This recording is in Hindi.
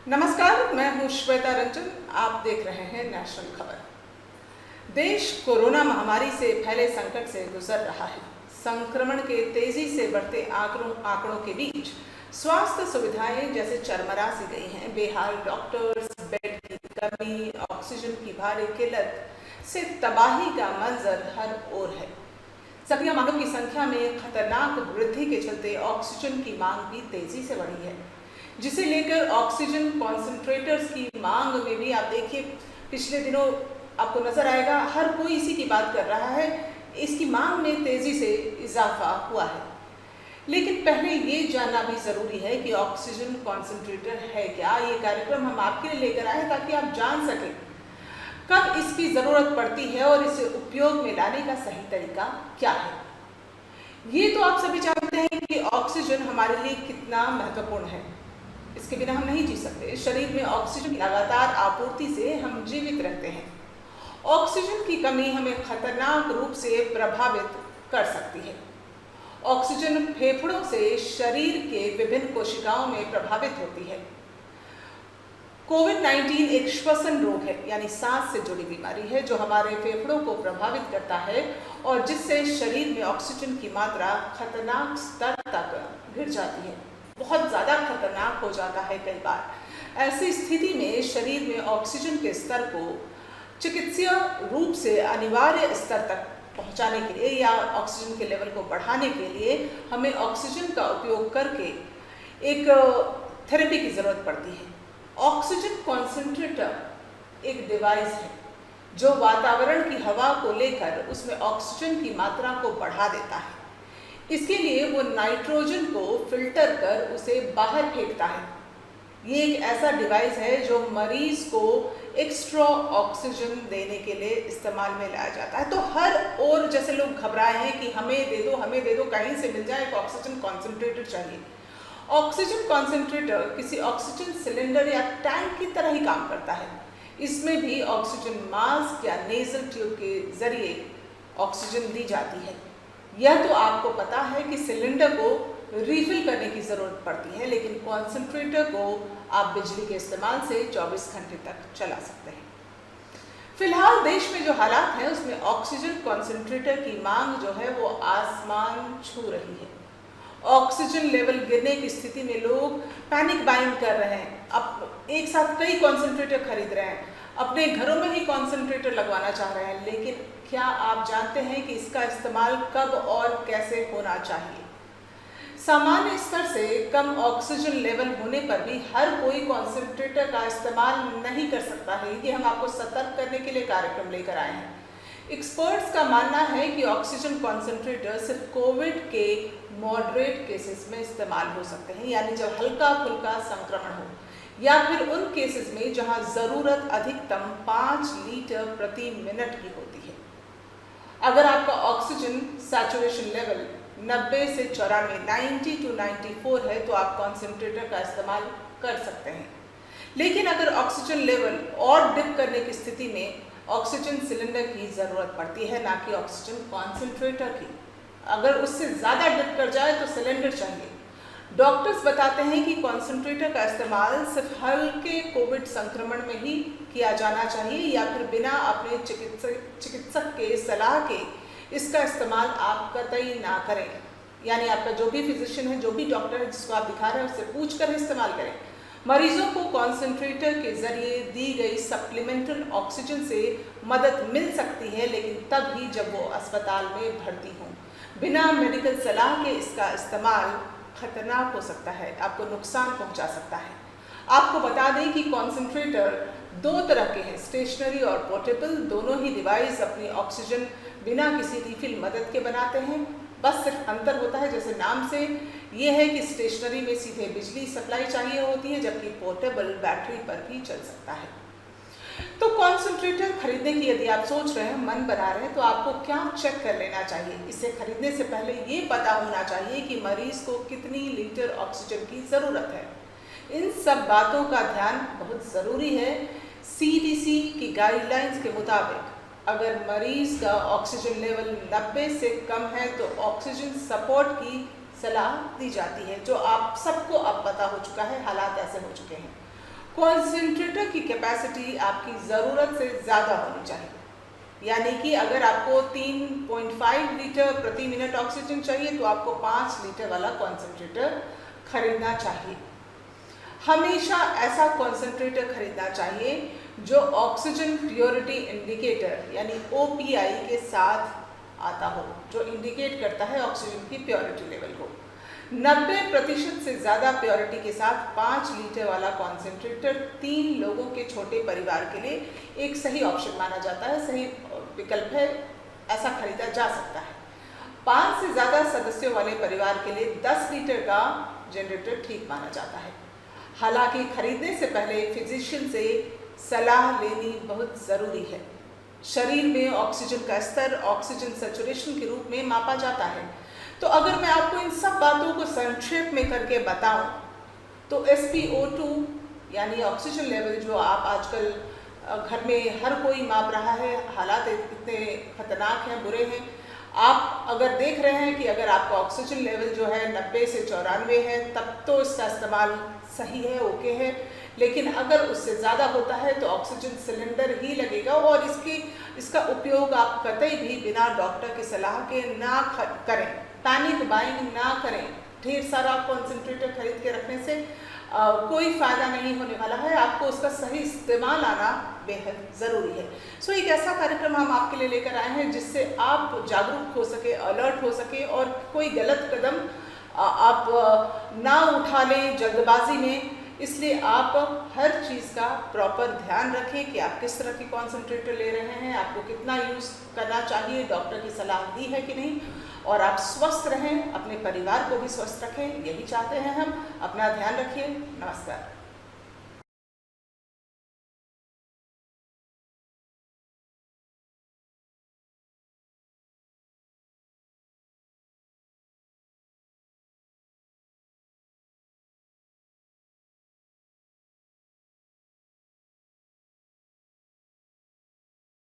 नमस्कार, मैं हूं श्वेता रंजन। आप देख रहे हैं नेशनल खबर। देश कोरोना महामारी से फैले संकट से गुजर रहा है। संक्रमण के तेजी से बढ़ते आंकड़ों के बीच स्वास्थ्य सुविधाएं जैसे चरमरा सी गई हैं। बेहाल डॉक्टर्स, बेड की कमी, ऑक्सीजन की भारी किल्लत से तबाही का मंजर हर ओर है। सक्रिय मामलों की संख्या में खतरनाक वृद्धि के चलते ऑक्सीजन की मांग भी तेजी से बढ़ी है, जिसे लेकर ऑक्सीजन कॉन्सेंट्रेटर्स की मांग में भी आप देखिए पिछले दिनों आपको नजर आएगा हर कोई इसी की बात कर रहा है। इसकी मांग में तेजी से इजाफा हुआ है। लेकिन पहले ये जानना भी जरूरी है कि ऑक्सीजन कॉन्सेंट्रेटर है क्या। ये कार्यक्रम हम आपके लिए लेकर आए ताकि आप जान सकें कब इसकी जरूरत पड़ती है और इसे उपयोग में लाने का सही तरीका क्या है। ये तो आप सभी जानते हैं कि ऑक्सीजन हमारे लिए कितना महत्वपूर्ण है। इसके बिना हम नहीं जी सकते। शरीर में ऑक्सीजन की लगातार आपूर्ति से हम जीवित रहते हैं। ऑक्सीजन की कमी हमें खतरनाक रूप से प्रभावित कर सकती है। ऑक्सीजन फेफड़ों से शरीर के विभिन्न कोशिकाओं में प्रभावित होती है। कोविड-19 एक श्वसन रोग है, यानी सांस से जुड़ी बीमारी है जो हमारे फेफड़ों को प्रभावित करता है और जिससे शरीर में ऑक्सीजन की मात्रा खतरनाक स्तर तक गिर जाती है। बहुत ज़्यादा खतरनाक हो जाता है कई बार। ऐसी स्थिति में शरीर में ऑक्सीजन के स्तर को चिकित्सीय रूप से अनिवार्य स्तर तक पहुंचाने के लिए या ऑक्सीजन के लेवल को बढ़ाने के लिए हमें ऑक्सीजन का उपयोग करके एक थेरेपी की ज़रूरत पड़ती है। ऑक्सीजन कॉन्सेंट्रेटर एक डिवाइस है जो वातावरण की हवा को लेकर उसमें ऑक्सीजन की मात्रा को बढ़ा देता है। इसके लिए वो नाइट्रोजन को फिल्टर कर उसे बाहर फेंकता है। ये एक ऐसा डिवाइस है जो मरीज को एक्स्ट्रा ऑक्सीजन देने के लिए इस्तेमाल में लाया जाता है। तो हर ओर जैसे लोग घबराए हैं कि हमें दे दो, कहीं से मिल जाए एक ऑक्सीजन कॉन्सेंट्रेटर चाहिए। ऑक्सीजन कॉन्सेंट्रेटर किसी ऑक्सीजन सिलेंडर या टैंक की तरह ही काम करता है। इसमें भी ऑक्सीजन मास्क या नेजल ट्यूब के जरिए ऑक्सीजन दी जाती है। यह तो आपको पता है कि सिलेंडर को रिफिल करने की ज़रूरत पड़ती है, लेकिन कॉन्सेंट्रेटर को आप बिजली के इस्तेमाल से 24 घंटे तक चला सकते हैं। फिलहाल देश में जो हालात हैं उसमें ऑक्सीजन कॉन्सेंट्रेटर की मांग जो है वो आसमान छू रही है। ऑक्सीजन लेवल गिरने की स्थिति में लोग पैनिक बाइंग कर रहे हैं। अब एक साथ कई कॉन्सेंट्रेटर खरीद रहे हैं, अपने घरों में ही कॉन्सेंट्रेटर लगवाना चाह रहे हैं। लेकिन क्या आप जानते हैं कि इसका इस्तेमाल कब और कैसे होना चाहिए? सामान्य स्तर से कम ऑक्सीजन लेवल होने पर भी हर कोई कॉन्सेंट्रेटर का इस्तेमाल नहीं कर सकता है। ये हम आपको सतर्क करने के लिए कार्यक्रम लेकर आए हैं। एक्सपर्ट्स का मानना है कि ऑक्सीजन कॉन्सेंट्रेटर सिर्फ कोविड के मॉडरेट केसेस में इस्तेमाल हो सकते हैं, यानी जब हल्का फुल्का संक्रमण हो, या फिर उन केसेस में जहां ज़रूरत अधिकतम 5 लीटर प्रति मिनट की होती है। अगर आपका ऑक्सीजन सैचुरेशन लेवल 90 से 94, 90 to 94 है तो आप कॉन्सेंट्रेटर का इस्तेमाल कर सकते हैं। लेकिन अगर ऑक्सीजन लेवल और डिप करने की स्थिति में ऑक्सीजन सिलेंडर की ज़रूरत पड़ती है, ना कि ऑक्सीजन कॉन्सेंट्रेटर की। अगर उससे ज़्यादा डिप कर जाए तो सिलेंडर चाहिए। डॉक्टर्स बताते हैं कि कॉन्सेंट्रेटर का इस्तेमाल सिर्फ हल्के कोविड संक्रमण में ही किया जाना चाहिए या फिर बिना अपने चिकित्सक के सलाह के इसका इस्तेमाल आप कतई ना करें। यानी आपका जो भी फिजिशियन है, जो भी डॉक्टर है जिसको आप दिखा रहे हैं, उससे पूछ कर इस्तेमाल करें। मरीजों को कॉन्सेंट्रेटर के जरिए दी गई सप्लीमेंटल ऑक्सीजन से मदद मिल सकती है, लेकिन तब ही जब वो अस्पताल में भर्ती हों। बिना मेडिकल सलाह के इसका इस्तेमाल खतरनाक हो सकता है, आपको नुकसान पहुंचा सकता है। आपको बता दें कि कॉन्सेंट्रेटर 2 तरह के हैं, स्टेशनरी और पोर्टेबल। दोनों ही डिवाइस अपनी ऑक्सीजन बिना किसी रिफिल मदद के बनाते हैं। बस सिर्फ अंतर होता है, जैसे नाम से ये है कि स्टेशनरी में सीधे बिजली सप्लाई चाहिए होती है, जबकि पोर्टेबल बैटरी पर भी चल सकता है। तो कॉन्सेंट्रेटर खरीदने की यदि आप सोच रहे हैं, मन बना रहे हैं, तो आपको क्या चेक कर लेना चाहिए? इसे खरीदने से पहले ये पता होना चाहिए कि मरीज को कितनी लीटर ऑक्सीजन की ज़रूरत है। इन सब बातों का ध्यान बहुत ज़रूरी है। CDC की गाइडलाइंस के मुताबिक अगर मरीज का ऑक्सीजन लेवल 90 से कम है तो ऑक्सीजन सपोर्ट की सलाह दी जाती है, जो आप सबको अब पता हो चुका है, हालात ऐसे हो चुके हैं। कॉन्सेंट्रेटर की कैपेसिटी आपकी ज़रूरत से ज़्यादा होनी चाहिए, यानी कि अगर आपको 3.5 लीटर प्रति मिनट ऑक्सीजन चाहिए तो आपको 5 लीटर वाला कॉन्सेंट्रेटर खरीदना चाहिए। हमेशा ऐसा कॉन्सेंट्रेटर खरीदना चाहिए जो ऑक्सीजन प्योरिटी इंडिकेटर यानी OPI के साथ आता हो, जो इंडिकेट करता है ऑक्सीजन की प्योरिटी लेवल को। 90% से ज़्यादा प्योरिटी के साथ 5 लीटर वाला कॉन्सेंट्रेटर 3 लोगों के छोटे परिवार के लिए एक सही ऑप्शन माना जाता है, सही विकल्प है, ऐसा खरीदा जा सकता है। 5 से ज़्यादा सदस्यों वाले परिवार के लिए 10 लीटर का जनरेटर ठीक माना जाता है। हालांकि खरीदने से पहले फिजिशियन से सलाह लेनी बहुत ज़रूरी है। शरीर में ऑक्सीजन का स्तर ऑक्सीजन सैचुरेशन के रूप में मापा जाता है। तो अगर मैं आपको इन सब बातों को संक्षेप में करके बताऊं तो SpO2 यानी ऑक्सीजन लेवल जो आप आजकल घर में हर कोई माप रहा है, हालात इतने खतरनाक हैं, बुरे हैं। आप अगर देख रहे हैं कि अगर आपका ऑक्सीजन लेवल जो है 90 से 94 है तब तो इसका इस्तेमाल सही है, ओके है, लेकिन अगर उससे ज़्यादा होता है तो ऑक्सीजन सिलेंडर ही लगेगा और इसका उपयोग आप कतई भी बिना डॉक्टर की सलाह के ना करें। पैनिक बाइंग ना करें। ढेर सारा कॉन्सेंट्रेटर खरीद के रखने से कोई फ़ायदा नहीं होने वाला है। आपको उसका सही इस्तेमाल आना बेहद ज़रूरी है। सो एक ऐसा कार्यक्रम हम आपके लिए लेकर आए हैं जिससे आप जागरूक हो सके, अलर्ट हो सके और कोई गलत कदम आप ना उठा लें जल्दबाजी में। इसलिए आप हर चीज़ का प्रॉपर ध्यान रखें कि आप किस तरह की कॉन्सेंट्रेटर ले रहे हैं, आपको कितना यूज़ करना चाहिए, डॉक्टर की सलाह दी है कि नहीं, और आप स्वस्थ रहें, अपने परिवार को भी स्वस्थ रखें, यही चाहते हैं हम। अपना ध्यान रखिए। नमस्कार।